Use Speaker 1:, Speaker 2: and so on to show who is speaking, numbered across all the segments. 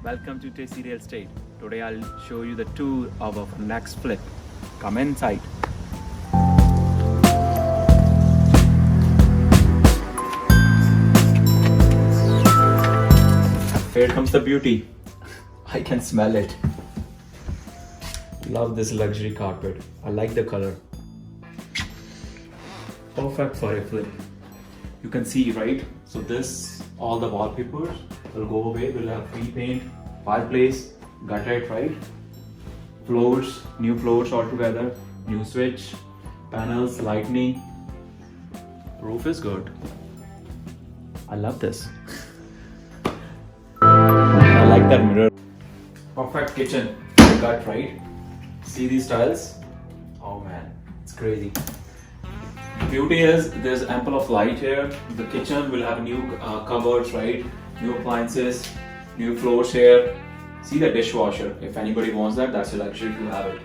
Speaker 1: Welcome to Tasty Real Estate. Today I'll show you the tour of our next flip. Come inside. Here comes the beauty. I can smell it. Love this luxury carpet. I like the color. Perfect for a flip. You can see, right? So this, all the wallpapers will go away. We'll have repaint, fireplace, gutted, right? Floors, new floors altogether, new switch, panels, lighting. Roof is good. I love this. I like that mirror. Perfect kitchen. Gut, right? See these tiles? Oh man, it's crazy. Beauty is there's ample of light here. The kitchen will have new cupboards, right? New appliances, new floors here. See the dishwasher. If anybody wants that, that's a luxury to have it.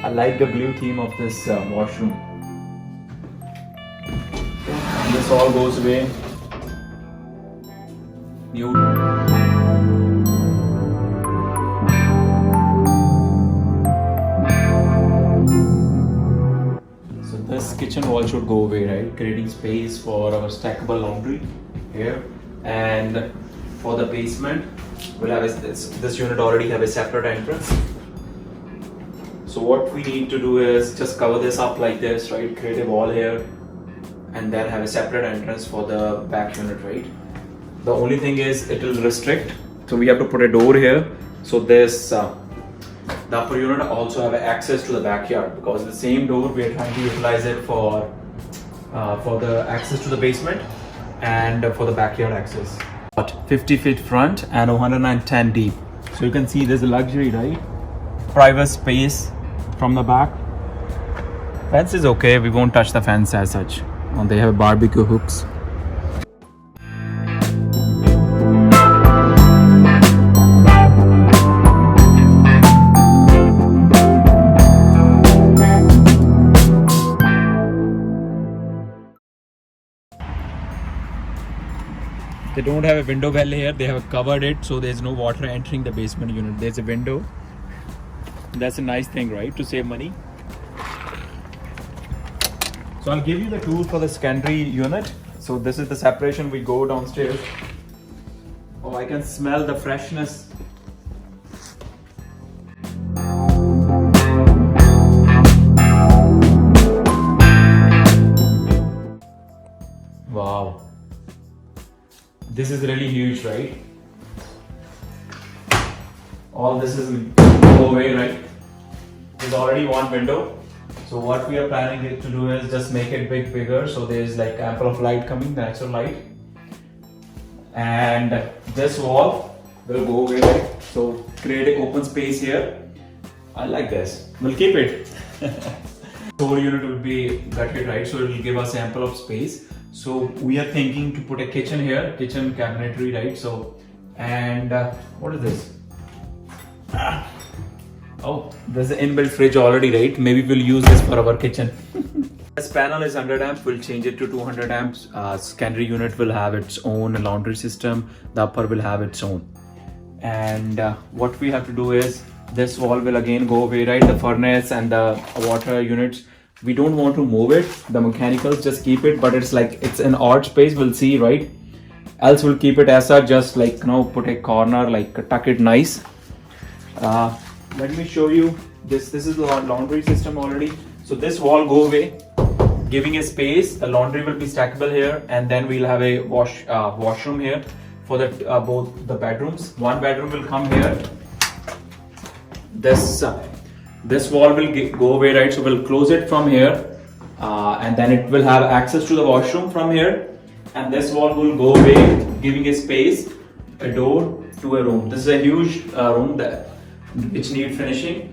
Speaker 1: I like the blue theme of this washroom. This all goes away. New. So this kitchen wall should go away, right? Creating space for our stackable laundry here. And for the basement, we'll have this unit already have a separate entrance. So what we need to do is just cover this up like this, right? Create a wall here and then have a separate entrance for the back unit, right? The only thing is it will restrict, so we have to put a door here. So this the upper unit also have access to the backyard, because the same door we are trying to utilize it for the access to the basement and for the backyard access. But 50 feet front and 110 deep. So you can see there's a luxury, right? Private space from the back. Fence is okay. We won't touch the fence as such. And they have barbecue hooks. They don't have a window well here. They have covered it, so there's no water entering the basement unit. There's a window. That's a nice thing, right? To save money. So I'll give you the tool for the secondary unit. So this is the separation. We go downstairs. Oh, I can smell the freshness. Wow. This is really huge, right? All this is go away, right? There's already one window. So what we are planning to do is just make it bigger. So there's like ample of light coming, natural light. And this wall will go away, right? So create an open space here. I like this. We'll keep it. Store unit will be gutted, right? So it will give us ample of space. So we are thinking to put a kitchen here, kitchen cabinetry, right? So, and what is this? Oh, there's an inbuilt fridge already, right? Maybe we'll use this for our kitchen. This panel is 100 amps. We'll change it to 200 amps. Secondary unit will have its own laundry system. The upper will have its own. And what we have to do is this wall will again go away, right? The furnace and the water units. We don't want to move it. The mechanicals just keep it, but it's like it's an odd space. We'll see, right? Else we'll keep it as such. Just like put a corner, like tuck it nice. Let me show you this. This is the laundry system already. So this wall go away, giving a space. The laundry will be stackable here, and then we'll have a washroom here for the both the bedrooms. One bedroom will come here. This wall will go away, right? So we'll close it from here, and then it will have access to the washroom from here. And this wall will go away, giving a space, a door to a room. This is a huge room which need finishing.